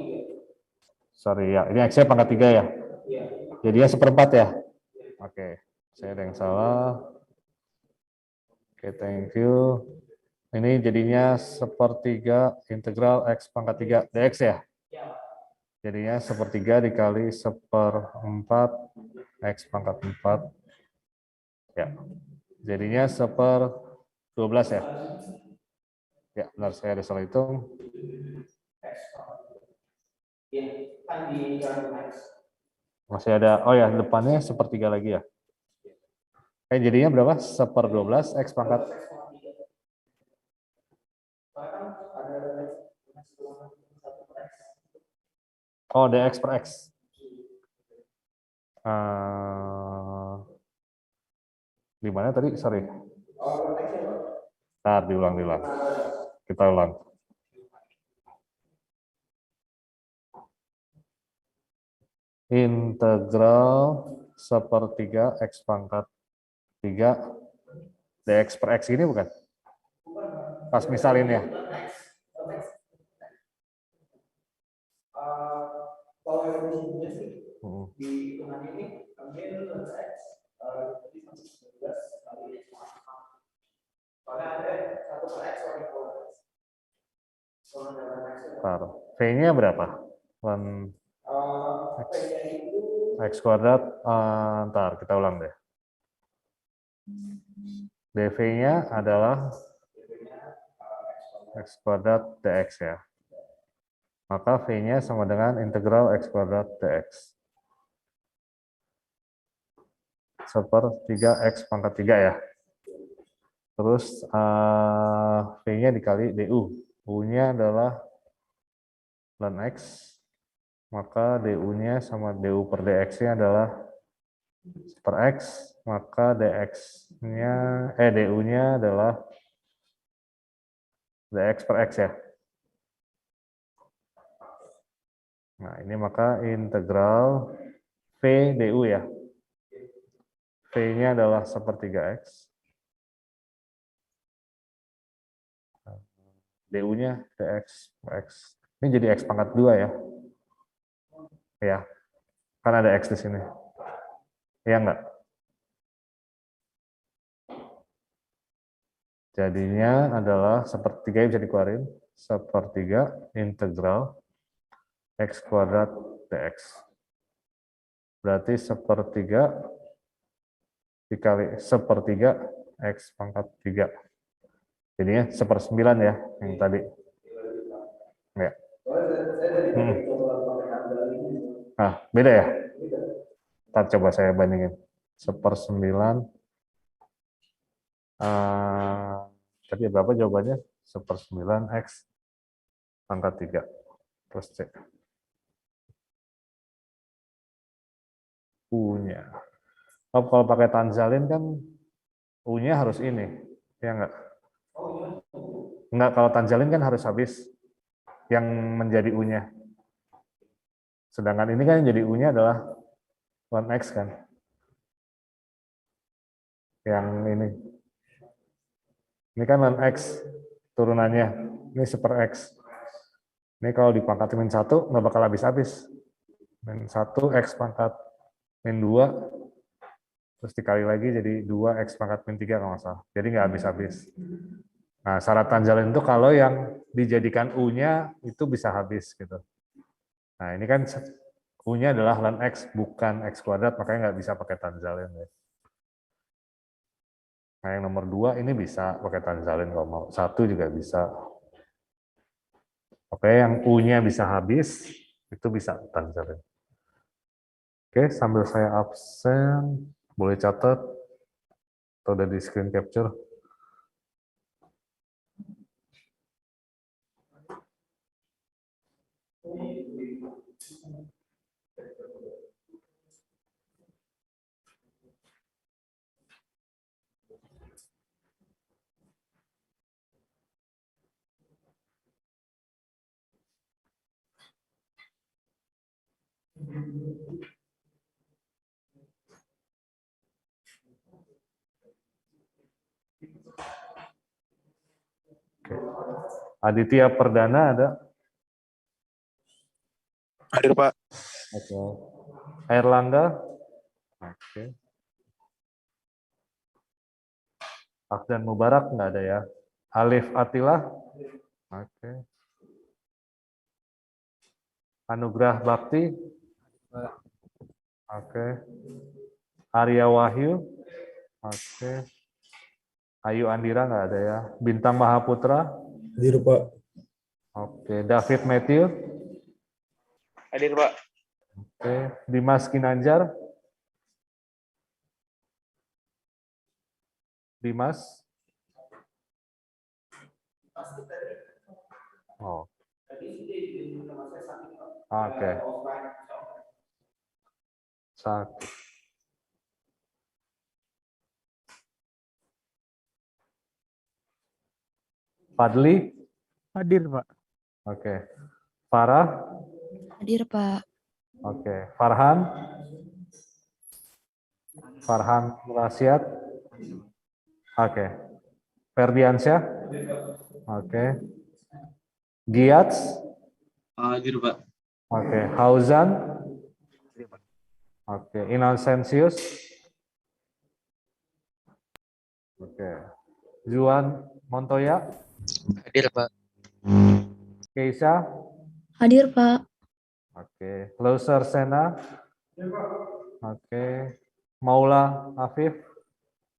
sorry ya, ini X-nya pangkat 3 ya. Jadinya 1/4 ya. Oke, saya ada yang salah. Oke, thank you. Ini jadinya 1/3 integral X pangkat 3 dx ya. Jadinya 1/3 dikali 1/4 X pangkat 4. Ya. Jadinya 1/12 ya. Ya, benar, saya ada salah hitung. Masih ada, oh ya, depannya 1/3 lagi ya. Jadinya berapa? 1/12 X pangkat. Oh, dx per X. Di mana tadi? Sorry. Ntar diulang. Kita ulang. Integral 1/3 X pangkat 3 dx per X ini bukan? Pas misalin ya. Di hitungan ini ambil X jadi 19 kali X. Soalnya ada 1 per X V-nya berapa? X kuadrat, ntar kita ulang deh. dV-nya adalah X kuadrat dx ya. Maka V-nya sama dengan integral X kuadrat dx. 1/3 X pangkat 3 ya. Terus V-nya dikali DU. U-nya adalah ln X, maka DU-nya sama DU per DX-nya adalah per X, maka DX-nya, DU-nya adalah DX per X ya. Nah, ini maka integral V DU ya. V-nya adalah 1/3 X. DU-nya dx X. Ini jadi X pangkat 2 ya. Ya, kan ada X di sini. Ya enggak? Jadinya adalah 1/3 bisa dikeluarin. 1/3 integral X kuadrat dx. Berarti 1/3 dikali 1/3 X pangkat 3. Jadinya 1/9 ya, yang tadi. Ya. Nah, beda ya? Ntar coba saya bandingin. 1/9. Tadi berapa jawabannya? 1/9 X pangkat 3. Terus C. U-nya. Oh, kalau pakai tanjalin kan U-nya harus ini. Ya enggak? Enggak, kalau tanjalin kan harus habis yang menjadi U-nya. Sedangkan ini kan yang jadi U-nya adalah 1X kan. Yang ini. Ini kan 1X turunannya. Ini 1/X. Ini kalau dipangkat min 1 nggak bakal habis-habis. Min 1 X pangkat min 2 terus dikali lagi jadi 2 X pangkat min 3 kalau nggak salah. Jadi nggak habis-habis. Nah, syarat tanjalin itu kalau yang dijadikan U-nya itu bisa habis gitu. Nah, ini kan U-nya adalah ln X bukan X kuadrat, makanya nggak bisa pakai tanjalin. Ya. Nah, yang nomor 2 ini bisa pakai tanjalin kalau mau. 1 juga bisa. Oke, yang U-nya bisa habis, itu bisa tanjalin. Oke, sambil saya absen, boleh catat atau udah di screen capture. Aditya Perdana ada? Hadir, Pak. Oke. Airlangga? Oke. Akdan Mubarak nggak ada ya? Alif Atila? Oke. Anugrah Bakti? Oke. Arya Wahyu? Oke. Ayu Andira nggak ada ya? Bintang Mahaputra? Hadir, Pak. Oke. David Matthew? Hadir, Pak. Oke. Dimas Kinanjar? Dimas? Oh. Oke. Sakit. Fadli? Hadir, Pak. Oke. Farah? Hadir, Pak. Oke. Farhan? Farhan Rasiat? Oke. Ferdiansyah? Oke. Giats? Hadir, Pak. Oke. Hauzan? Oke. Innocentius? Oke. Juan Montoya? Hadir, Pak. Keisha? Hadir, Pak. Oke. Lauser Sena? Oke. Maula Afif?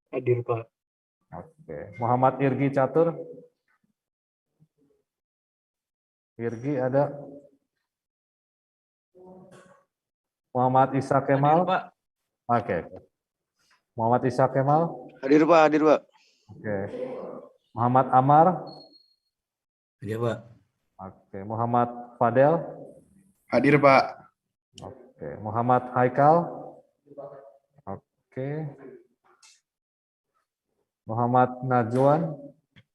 Hadir, Pak. Oke. Muhammad Irgi Catur? Irgi ada? Muhammad Isa Kemal? Hadir, Pak. Oke. Muhammad Isa Kemal? Hadir, Pak. Hadir, Pak. Oke. Muhammad Amar? Hadir, Pak. Oke. Muhammad Fadel? Hadir, Pak. Oke. Muhammad Haikal? Oke. Muhammad Najwan?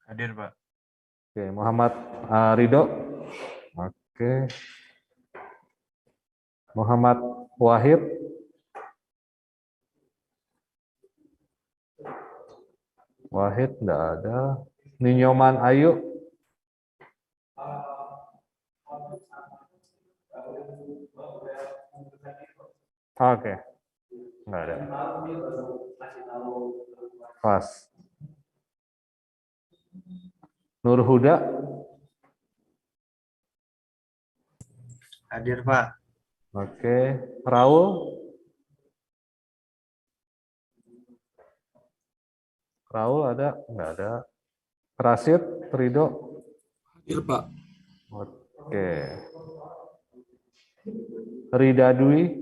Hadir, Pak. Oke. Muhammad Ridho? Oke. Muhammad Wahid? Wahid enggak ada. Ninyoman Ayu? Oke. Enggak ada. Pas. Nur Huda? Hadir, Pak. Oke. Raul? Raul ada? Enggak ada. Rasid? Ridho? Hadir, Pak. Oke. Rida Dwi?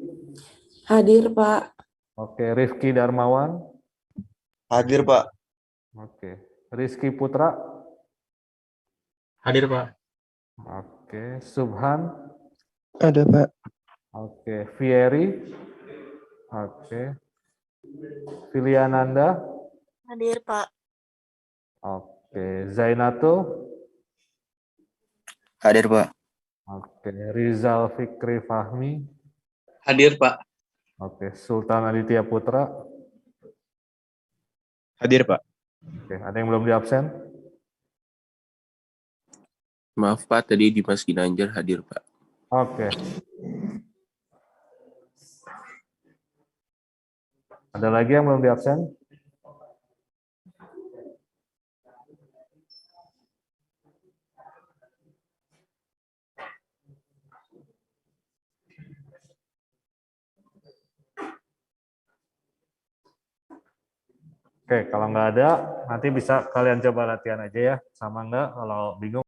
Hadir, Pak. Oke. Rifki Darmawan? Hadir, Pak. Oke. Rizky Putra? Hadir, Pak. Oke. Subhan? Ada, Pak. Oke. Fieri? Oke. Filiananda? Hadir, Pak. Oke. Zainato? Hadir, Pak. Oke. Rizal Fikri Fahmi? Hadir, Pak. Oke. Sultan Aditya Putra? Hadir, Pak. Oke. Ada yang belum di absen? Maaf Pak, tadi Dimas Ginanjar hadir Pak. Oke. Ada lagi yang belum di absen? Oke, kalau nggak ada, nanti bisa kalian coba latihan aja ya. Sama nggak, kalau bingung.